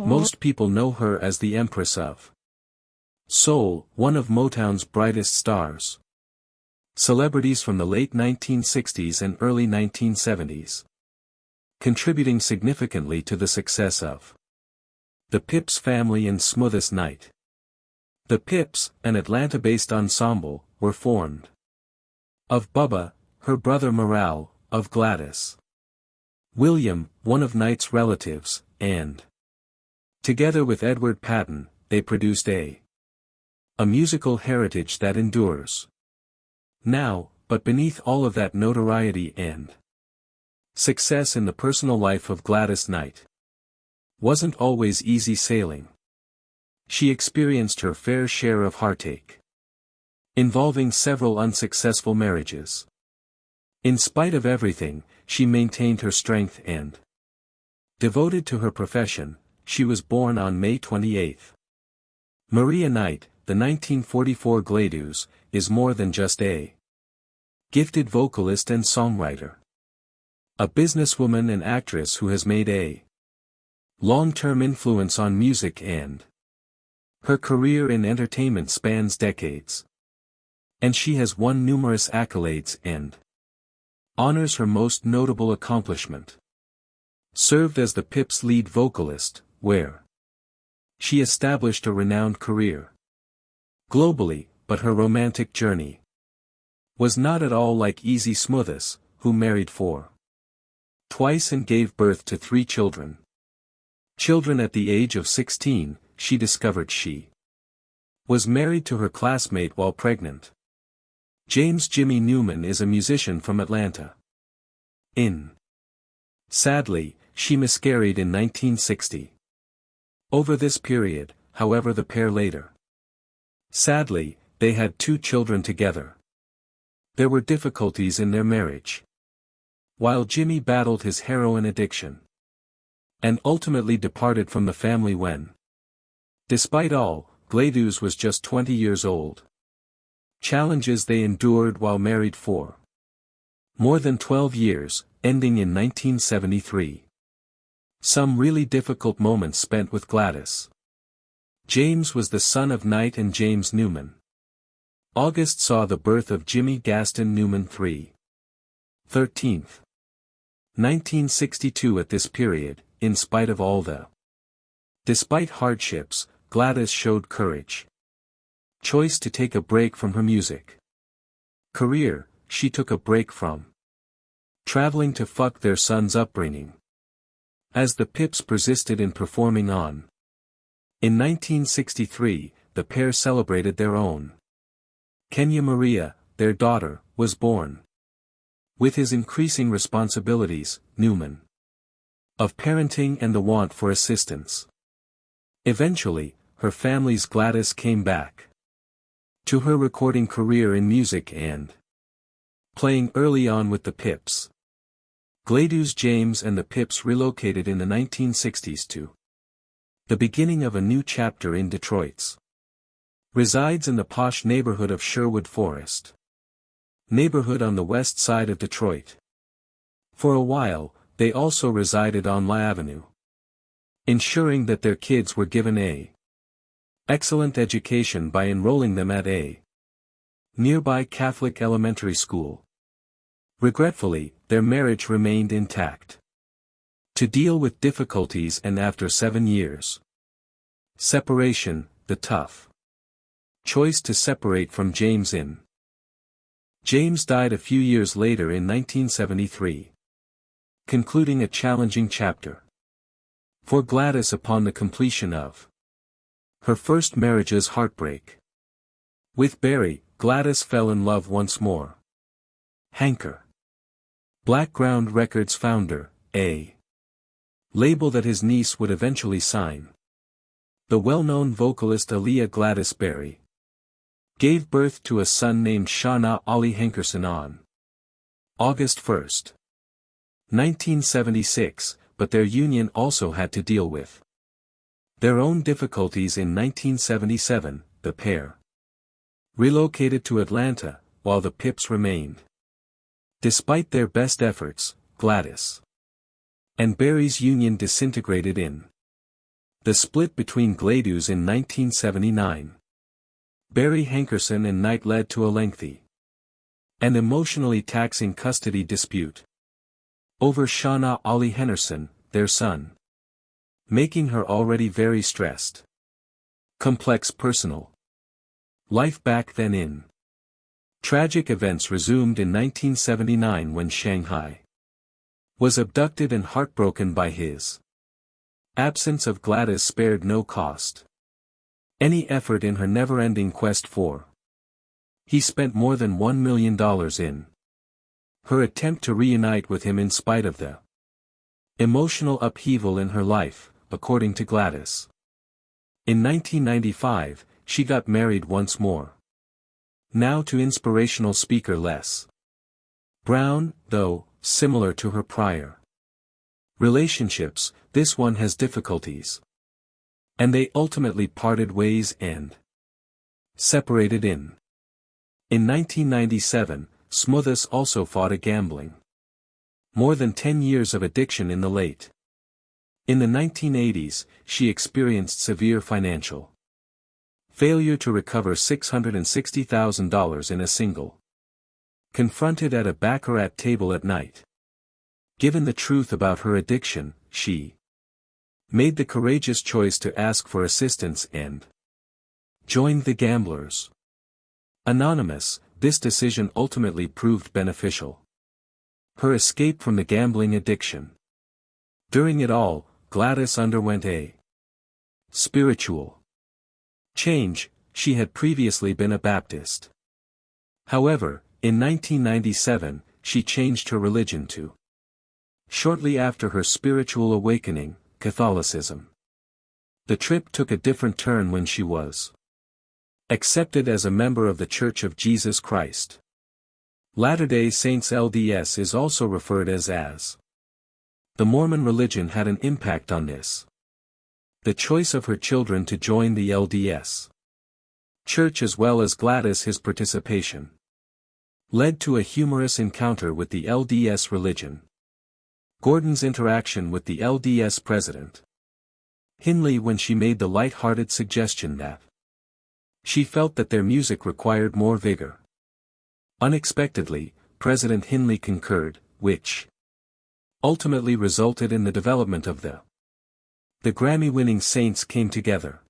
Most people know her as the Empress of Soul, one of Motown's brightest stars. Celebrities from the late 1960s and early 1970s. Contributing significantly to the success of the Pips family and Smoothest Night. The Pips, an Atlanta-based ensemble, were formed of Bubba, her brother Morale, of Gladys, William, one of Knight's relatives, and together with Edward Patton, they produced a musical heritage that endures. Now, but beneath all of that notoriety and success in the personal life of Gladys Knight wasn't always easy sailing. She experienced her fair share of heartache, involving several unsuccessful marriages. In spite of everything, she maintained her strength and devoted to her profession. She was born on May 28. Maria Knight, the 1944 Gladys, is more than just a gifted vocalist and songwriter. A businesswoman and actress who has made a long-term influence on music, and her career in entertainment spans decades. And she has won numerous accolades and honors. Her most notable accomplishment served as the Pips' lead vocalist, where she established a renowned career globally, but her romantic journey was not at all like Easy Smoothest, who married twice and gave birth to 3 children. At the age of 16, she discovered she was married to her classmate while pregnant. James Jimmy Newman is a musician from Atlanta. Sadly, she miscarried in 1960. Over this period, however, the pair later. Sadly, they had 2 children together. There were difficulties in their marriage, while Jimmy battled his heroin addiction and ultimately departed from the family when, despite all, Gladys was just 20 years old. Challenges they endured while married for more than 12 years, ending in 1973. Some really difficult moments spent with Gladys. James was the son of Knight and James Newman. August saw the birth of Jimmy Gaston Newman 13th. 1962. At this period, in spite of all despite hardships, Gladys showed courage. Choice to take a break from her music career. She took a break from traveling to fuck their son's upbringing. As the Pips persisted in performing on. In 1963, the pair celebrated their own. Kenya Maria, their daughter, was born. With his increasing responsibilities, Newman, of parenting and the want for assistance. Eventually, her family's Gladys came back to her recording career in music and playing early on with the Pips. Gladys James and the Pips relocated in the 1960s to the beginning of a new chapter in Detroit's. Resides in the posh neighborhood of Sherwood Forest. Neighborhood on the west side of Detroit. For a while, they also resided on La Avenue, ensuring that their kids were given a excellent education by enrolling them at a nearby Catholic elementary school. Regretfully, their marriage remained intact. To deal with difficulties, and after 7 years separation, the tough choice to separate from James James died a few years later in 1973. Concluding a challenging chapter for Gladys upon the completion of her first marriage's heartbreak. With Barry, Gladys fell in love once more. Hanker, Blackground Records founder, a label that his niece would eventually sign. The well-known vocalist Aaliyah Gladys Berry gave birth to a son named Shauna Ollie Hankerson on August 1, 1976, but their union also had to deal with their own difficulties. In 1977, the pair relocated to Atlanta, while the Pips remained. Despite their best efforts, Gladys and Barry's union disintegrated in The split between Gladys in 1979. Barry Hankerson and Knight led to a lengthy and emotionally taxing custody dispute over Shauna Ollie Henderson, their son, making her already very stressed. Complex personal life back then in. Tragic events resumed in 1979 when Shanghai was abducted and heartbroken by his absence of. Gladys spared no cost. Any effort in her never-ending quest for. He spent more than $1 million in her attempt to reunite with him in spite of the emotional upheaval in her life, according to Gladys. In 1995, she got married once more. Now to inspirational speaker Les Brown, though, similar to her prior relationships, this one has difficulties. And they ultimately parted ways and separated in. In 1997, Smothers also fought a gambling. More than 10 years of addiction in the late. In the 1980s, she experienced severe financial failure to recover $660,000 in a single. Confronted at a baccarat table at night. Given the truth about her addiction, she made the courageous choice to ask for assistance and joined the Gamblers Anonymous. This decision ultimately proved beneficial. Her escape from the gambling addiction. During it all, Gladys underwent a spiritual change. She had previously been a Baptist. However, in 1997, she changed her religion to, shortly after her spiritual awakening, Catholicism. The trip took a different turn when she was accepted as a member of the Church of Jesus Christ. Latter-day Saints LDS is also referred as. The Mormon religion had an impact on this. The choice of her children to join the LDS Church as well as Gladys his participation led to a humorous encounter with the LDS religion. Gordon's interaction with the LDS president Hinley when she made the light-hearted suggestion that she felt that their music required more vigor. Unexpectedly, President Hinley concurred, which ultimately resulted in the development of the Grammy-winning Saints came together.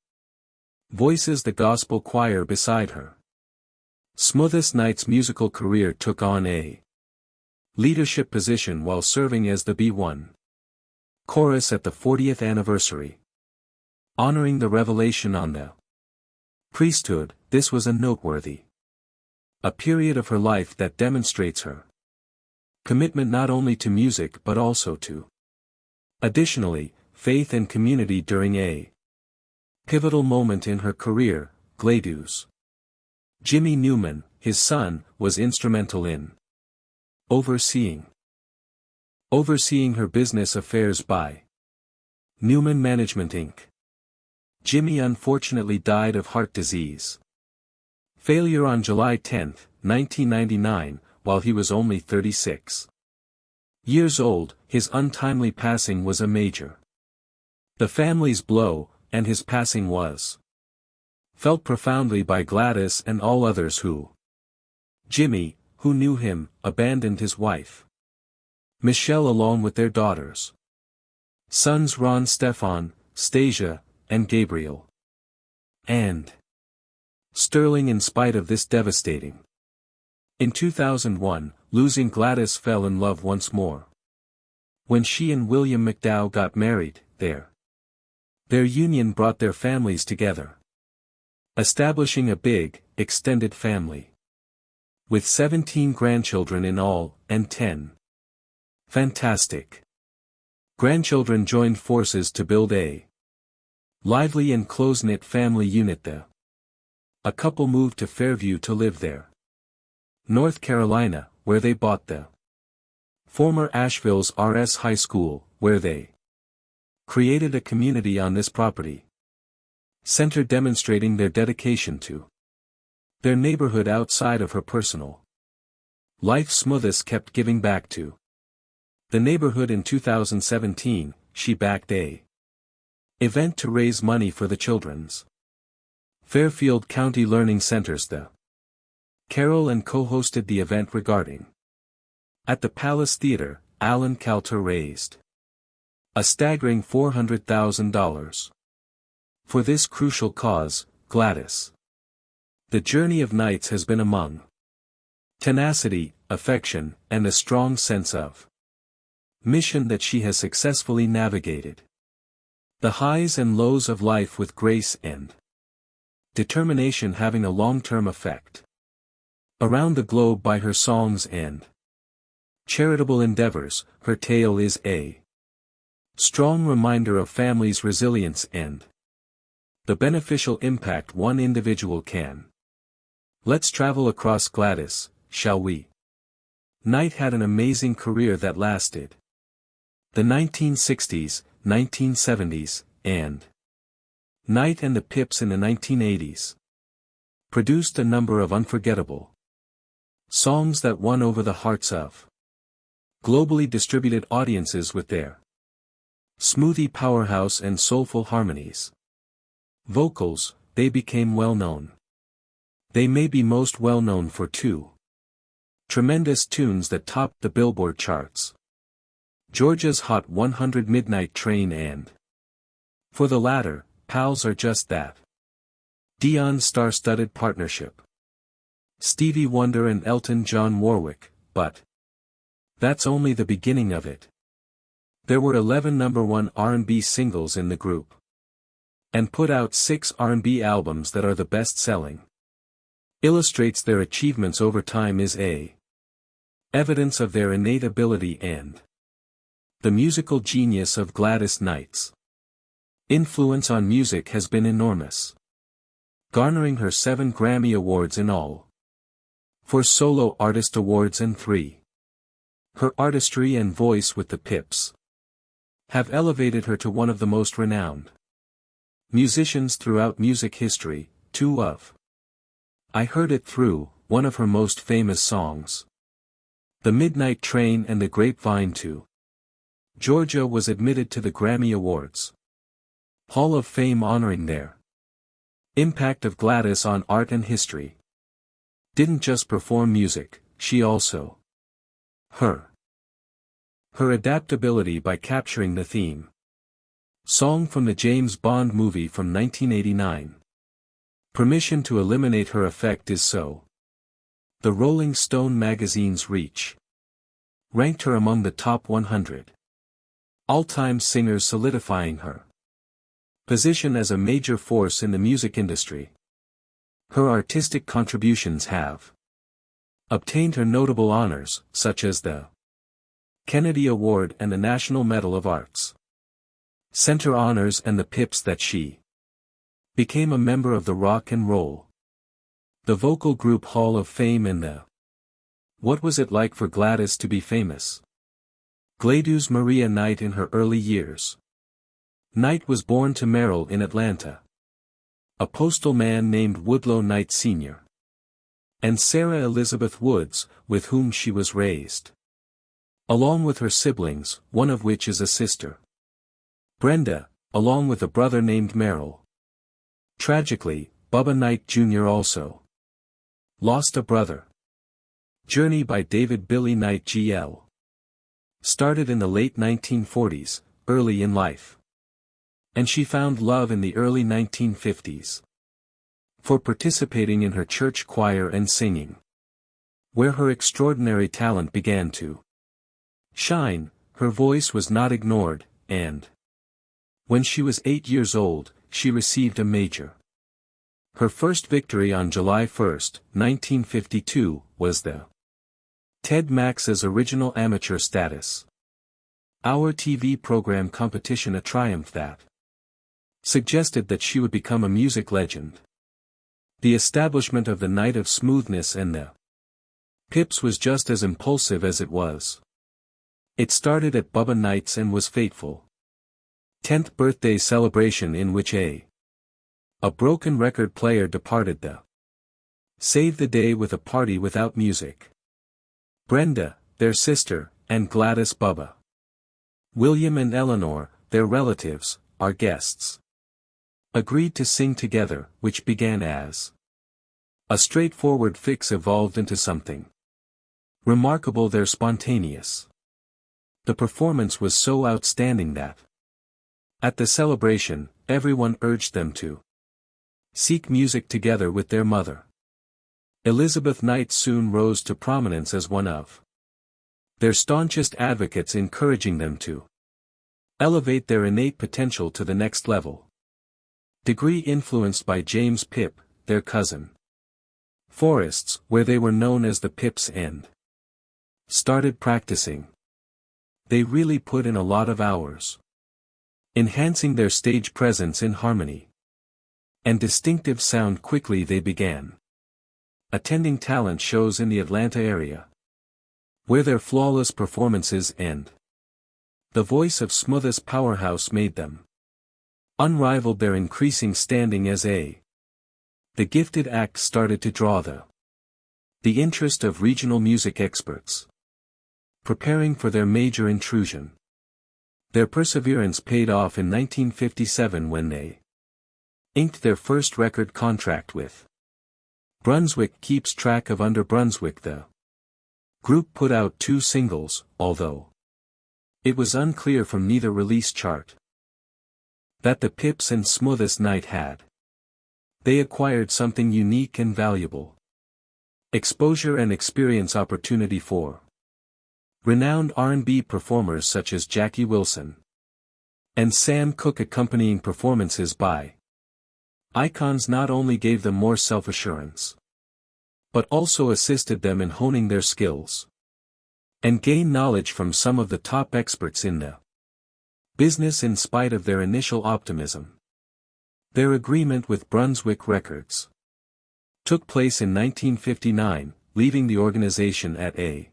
Voices the gospel choir beside her. Smothers Knight's musical career took on a leadership position while serving as the B1 chorus at the 40th anniversary, honoring the revelation on the priesthood. This was a noteworthy period of her life that demonstrates her commitment not only to music but also to, additionally, faith and community during a pivotal moment in her career. Gladys Jimmy Newman, his son, was instrumental in overseeing her business affairs by Newman Management Inc. Jimmy unfortunately died of heart disease failure on July 10, 1999, while he was only 36 years old. His untimely passing was a major the family's blow, and his passing was felt profoundly by Gladys and all others who. Jimmy, who knew him, abandoned his wife Michelle along with their daughters. Sons Ron, Stefan, Stasia, and Gabriel. And Sterling. In spite of this devastating. In 2001, losing Gladys fell in love once more. When she and William McDowell got married, their union brought their families together, establishing a big, extended family. With 17 grandchildren in all, and 10 fantastic grandchildren joined forces to build a lively and close-knit family unit. A couple moved to Fairview to live there, North Carolina, where they bought the former Asheville's RS High School, where they created a community on this property center demonstrating their dedication to their neighborhood outside of her personal life. Smothers kept giving back to the neighborhood. In 2017, she backed a Event to raise money for the children's Fairfield County Learning Centers. The Carol and co-hosted the event regarding. At the Palace Theater, Alan Calter raised a staggering $400,000 for this crucial cause, Gladys. The journey of Knights has been among tenacity, affection, and a strong sense of mission that she has successfully navigated the highs and lows of life with grace and determination, having a long-term effect around the globe by her songs and charitable endeavors. Her tale is a strong reminder of families' resilience and the beneficial impact one individual can. Let's travel across Gladys, shall we? Knight had an amazing career that lasted the 1960s, 1970s, and Knight and the Pips in the 1980s produced a number of unforgettable songs that won over the hearts of globally distributed audiences with their smoothie powerhouse and soulful harmonies. Vocals, they became well known. They may be most well known for two tremendous tunes that topped the Billboard charts: Georgia's Hot 100 Midnight Train and, for the latter, Pals Are Just That. Dion's star-studded partnership. Stevie Wonder and Elton John Warwick, but that's only the beginning of it. There were 11 #1 R&B singles in the group, and put out 6 R&B albums that are the best-selling. Illustrates their achievements over time is a evidence of their innate ability and the musical genius of Gladys Knight's influence on music has been enormous, garnering her 7 Grammy Awards in all, 4 Solo Artist Awards and 3. Her artistry and voice with the Pips have elevated her to one of the most renowned musicians throughout music history. 2 of I Heard It Through, one of her most famous songs, The Midnight Train and the Grapevine to Georgia, was admitted to the Grammy Awards Hall of Fame, honoring their impact of Gladys on art and history. Didn't just perform music, she also her adaptability by capturing the theme song from the James Bond movie from 1989. Permission to Eliminate her effect is so. The Rolling Stone magazine's Reach ranked her among the top 100 all-time singers, solidifying her position as a major force in the music industry. Her artistic contributions have obtained her notable honors, such as the Kennedy Award and the National Medal of Arts Center honors, and the Pips that she became a member of the Rock and Roll the Vocal Group Hall of Fame and the What Was It Like for Gladys to Be Famous? Gladys Maria Knight. In her early years, Knight was born to Merrill in Atlanta, a postal man named Woodlow Knight Sr., and Sarah Elizabeth Woods, with whom she was raised, along with her siblings, one of which is a sister, Brenda, along with a brother named Merrill. Tragically, Bubba Knight Jr. also lost a brother. Journey by David Billy Knight Gl. started in the late 1940s, early in life, and she found love in the early 1950s for participating in her church choir and singing, where her extraordinary talent began to shine. Her voice was not ignored, and when she was 8 years old, she received a major. Her first victory on July 1, 1952, was the Ted Max's original amateur status. Our TV program competition, a triumph that suggested that she would become a music legend. The establishment of the Night of Smoothness and the Pips was just as impulsive as it was. It started at Bubba Knight's and was fateful 10th birthday celebration, in which a broken record player departed the save the day with a party without music. Brenda, their sister, and Gladys, Bubba, William and Eleanor, their relatives, our guests, agreed to sing together, which began as a straightforward fix evolved into something remarkable. They're spontaneous. The performance was so outstanding that at the celebration, everyone urged them to seek music together with their mother. Elizabeth Knight soon rose to prominence as one of their staunchest advocates, encouraging them to elevate their innate potential to the next level. Degree influenced by James Pip, their cousin. Forests, where they were known as the Pips, and started practicing. They really put in a lot of hours, enhancing their stage presence in harmony and distinctive sound. Quickly they began attending talent shows in the Atlanta area, where their flawless performances and the voice of Smoothest powerhouse made them unrivaled. Their increasing standing as the gifted act started to draw the interest of regional music experts, preparing for their major intrusion. Their perseverance paid off in 1957 when they inked their first record contract with Brunswick. Keeps track of under Brunswick. The group put out 2 singles, although it was unclear from neither release chart that the Pips and Smoothest Knight had. They acquired something unique and valuable: exposure and experience, opportunity for renowned R&B performers such as Jackie Wilson and Sam Cooke. Accompanying performances by icons not only gave them more self-assurance, but also assisted them in honing their skills and gain knowledge from some of the top experts in the business. In spite of their initial optimism, their agreement with Brunswick Records took place in 1959, leaving the organization at a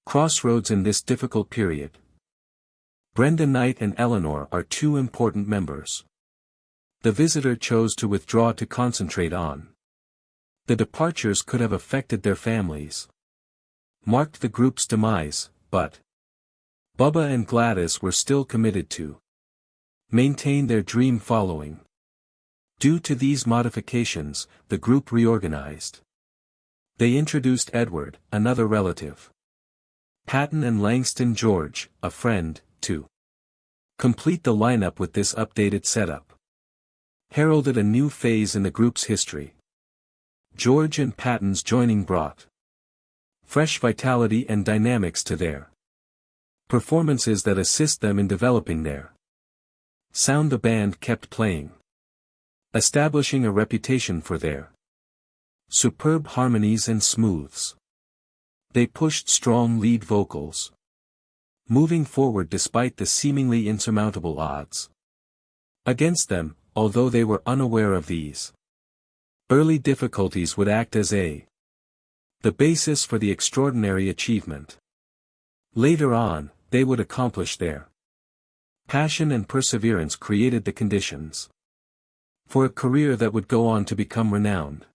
crossroads in this difficult period. Brenda Knight and Eleanor are 2 important members. The visitor chose to withdraw to concentrate on the departures could have affected their families, marked the group's demise, but Bubba and Gladys were still committed to maintain their dream following. Due to these modifications, the group reorganized. They introduced Edward, another relative, Patton, and Langston George, a friend, to complete the lineup. With this updated setup, heralded a new phase in the group's history. George and Patton's joining brought fresh vitality and dynamics to their performances that assist them in developing their sound. The band kept playing, establishing a reputation for their superb harmonies and smooths. They pushed strong lead vocals, moving forward despite the seemingly insurmountable odds against them. Although they were unaware of these early difficulties, would act as the basis for the extraordinary achievement. Later on, they would accomplish. Their passion and perseverance created the conditions for a career that would go on to become renowned,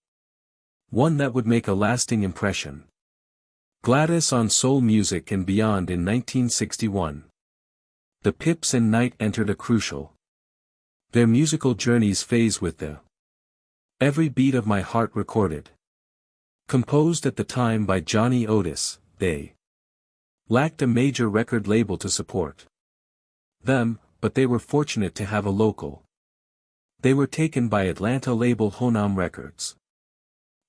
one that would make a lasting impression. Gladys on soul music and beyond. In 1961, the Pips and Knight entered a crucial their musical journeys phase with the Every Beat of My Heart recorded. Composed at the time by Johnny Otis, they lacked a major record label to support them, but they were fortunate to have a local. They were taken by Atlanta label Honam Records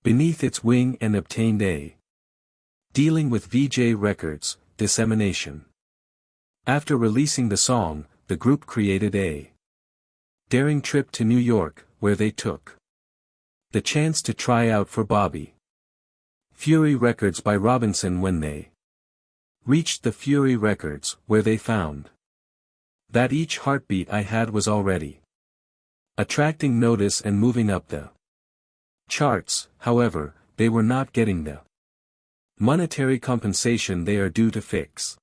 beneath its wing and obtained a dealing with VJ Records, dissemination. After releasing the song, the group created a daring trip to New York, where they took the chance to try out for Bobby Fury Records by Robinson. When they reached the Fury Records, where they found that each heartbeat I had was already attracting notice and moving up the charts. However, they were not getting the monetary compensation they are due to fix.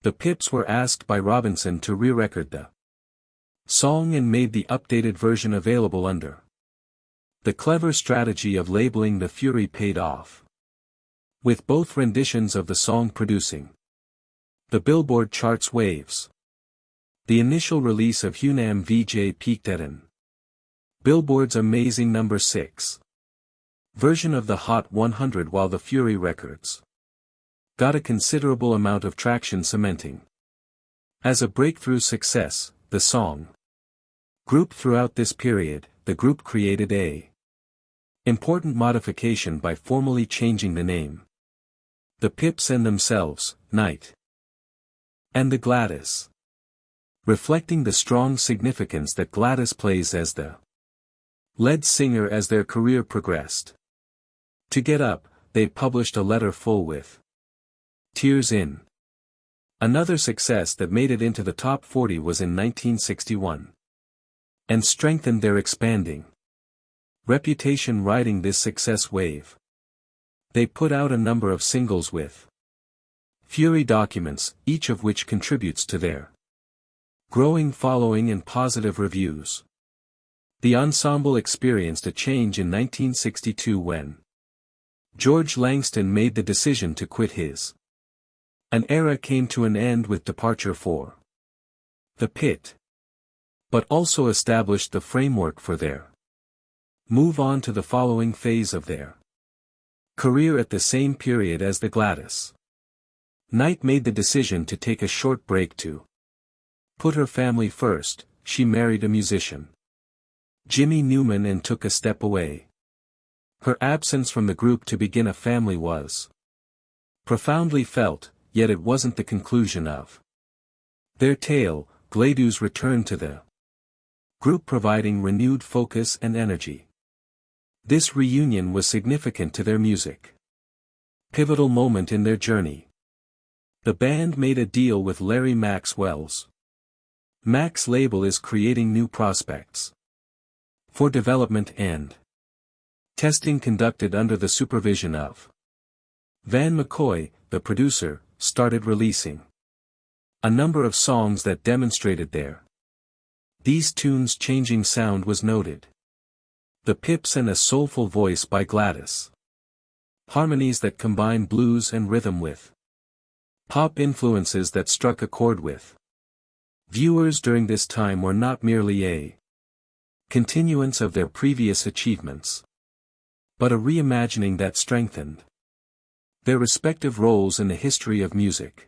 The Pips were asked by Robinson to re-record the song and made the updated version available under. The clever strategy of labeling the Fury paid off, with both renditions of the song producing the Billboard charts waves. The initial release of Hunnam VJ peaked at an Billboard's amazing number 6 version of the Hot 100, while the Fury Records got a considerable amount of traction, cementing as a breakthrough success the song group. Throughout this period, the group created a important modification by formally changing the name. The Pips and themselves, Knight and the Gladys, reflecting the strong significance that Gladys plays as the lead singer as their career progressed. To Get Up, they published a letter full with tears in. Another success that made it into the top 40 was in 1961. And strengthened their expanding reputation riding this success wave. They put out a number of singles with Fury Documents, each of which contributes to their growing following and positive reviews. The ensemble experienced a change in 1962 when George Langston made the decision to quit his. An era came to an end with departure for the pit, but also established the framework for their move on to the following phase of their career. At the same period as the Gladys, Knight made the decision to take a short break to put her family first. She married a musician, Jimmy Newman, and took a step away. Her absence from the group to begin a family was profoundly felt, yet it wasn't the conclusion of their tale. Gladys returned to the group, providing renewed focus and energy. This reunion was significant to their music. Pivotal moment in their journey. The band made a deal with Larry Maxwell's Max label is creating new prospects for development and testing conducted under the supervision of Van McCoy, the producer, started releasing a number of songs that demonstrated these tunes changing sound was noted. The Pips and a soulful voice by Gladys. Harmonies that combine blues and rhythm with pop influences that struck a chord with viewers during this time were not merely a continuance of their previous achievements, but a reimagining that strengthened their respective roles in the history of music.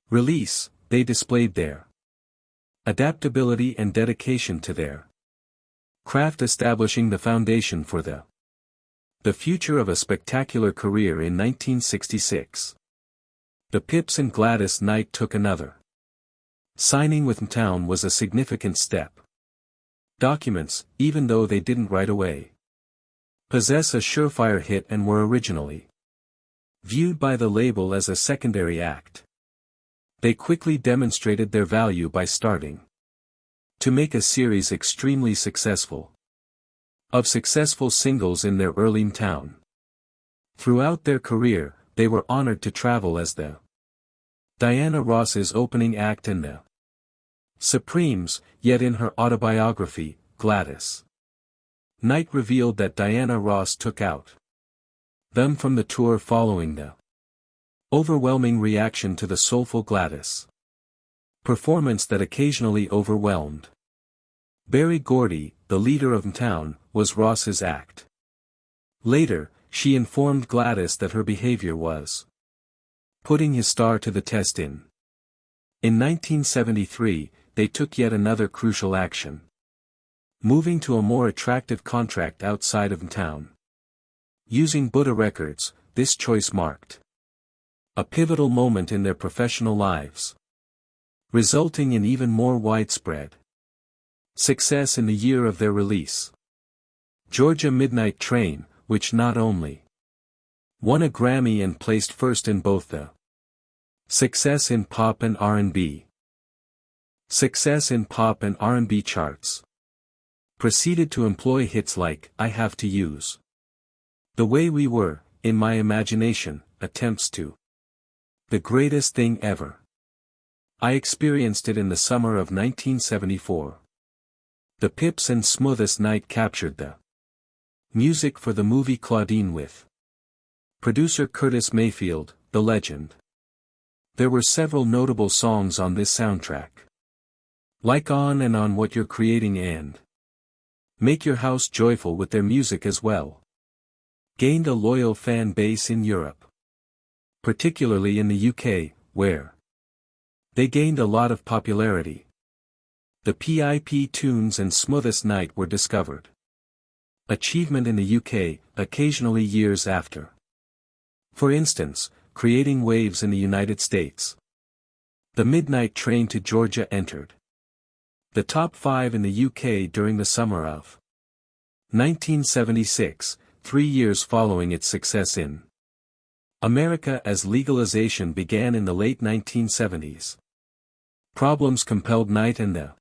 Release, they displayed their adaptability and dedication to their craft, establishing the foundation for the future of a spectacular career. In 1966, the Pips and Gladys Knight took another. Signing with Motown was a significant step. Documents, even though they didn't right away possess a surefire hit and were originally viewed by the label as a secondary act, they quickly demonstrated their value by starting to make a series extremely successful of successful singles in their early Motown. Throughout their career, they were honored to travel as the Diana Ross's opening act in the Supremes, yet in her autobiography, Gladys Knight revealed that Diana Ross took out them from the tour following the overwhelming reaction to the soulful Gladys performance that occasionally overwhelmed. Berry Gordy, the leader of Motown, was Ross's act. Later, she informed Gladys that her behavior was putting his star to the test. In 1973, they took yet another crucial action, moving to a more attractive contract outside of Motown. Using Buddha Records, this choice marked a pivotal moment in their professional lives, resulting in even more widespread success in the year of their release. Georgia Midnight Train, which not only won a Grammy and placed first in both the Success in Pop and R&B charts, proceeded to employ hits like I Have to Use The Way We Were, In My Imagination, attempts to The Greatest Thing Ever. I Experienced It in the Summer of 1974. The Pips and Smoothest Night captured the music for the movie Claudine with producer Curtis Mayfield, the legend. There were several notable songs on this soundtrack. Like on and on what you're creating and make your house joyful with their music as well. Gained a loyal fan base in Europe. Particularly in the UK, where they gained a lot of popularity. The PIP tunes and Smoothest Night were discovered. Achievement in the UK, occasionally years after. For instance, creating waves in the United States. The Midnight Train to Georgia entered the top 5 in the UK during the summer of 1976, 3 years following its success in America as legalization began in the late 1970s. Problems compelled Knight and the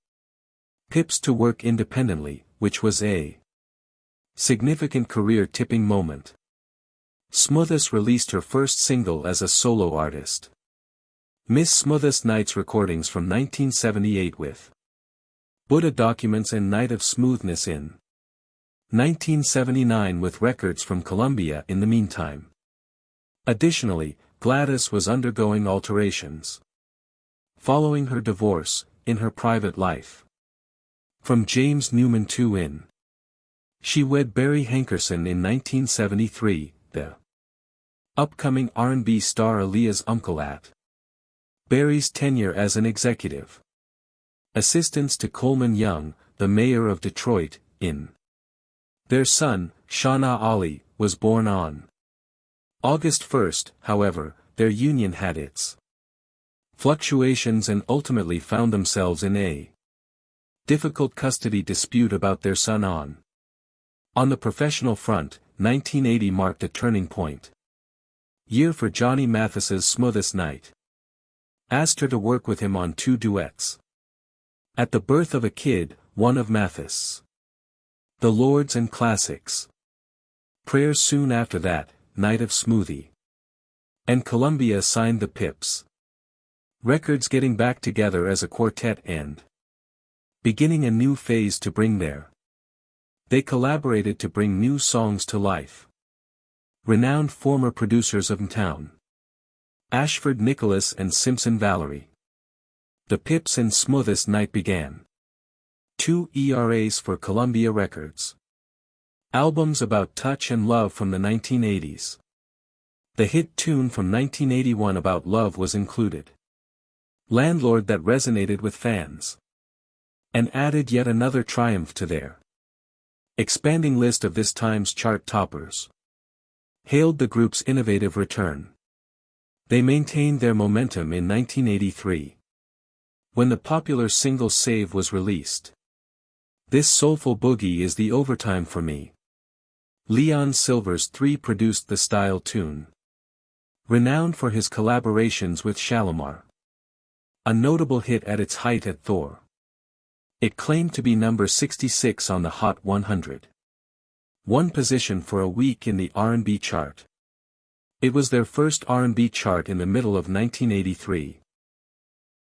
Pips to work independently, which was a significant career-tipping moment. Smoothest released her first single as a solo artist. Miss Smoothest Night's recordings from 1978 with Buddha Documents and Night of Smoothness in 1979 with records from Columbia in the meantime. Additionally, Gladys was undergoing alterations following her divorce, in her private life. From James Newman to in. She wed Barry Hankerson in 1973, the upcoming R&B star Aaliyah's uncle at Barry's tenure as an executive assistants to Coleman Young, the mayor of Detroit, in. Their son, Shauna Ali, was born on August 1, however, their union had its fluctuations and ultimately found themselves in a difficult custody dispute about their son on. On the professional front, 1980 marked a turning point. Year for Johnny Mathis's Smoothest Night. Asked her to work with him on 2 duets. At the Birth of a Kid, one of Mathis. The Lords and Classics. Prayers soon after that, Night of Smoothie. And Columbia signed the Pips. Records getting back together as a quartet and beginning a new phase to bring there. They collaborated to bring new songs to life. Renowned former producers of Town. Ashford Nicholas and Simpson Valerie. The Pips and Smoothest Night began 2 ERAs for Columbia Records. Albums about touch and love from the 1980s. The hit tune from 1981 about love was included. Landlord that resonated with fans. And added yet another triumph to their expanding list of this time's chart toppers. Hailed the group's innovative return. They maintained their momentum in 1983. When the popular single Save was released. This soulful boogie is the overtime for me. Leon Silvers 3 produced the style tune. Renowned for his collaborations with Shalimar. A notable hit at its height at Thor. It claimed to be number 66 on the Hot 100. One position for a week in the R&B chart. It was their first R&B chart in the middle of 1983.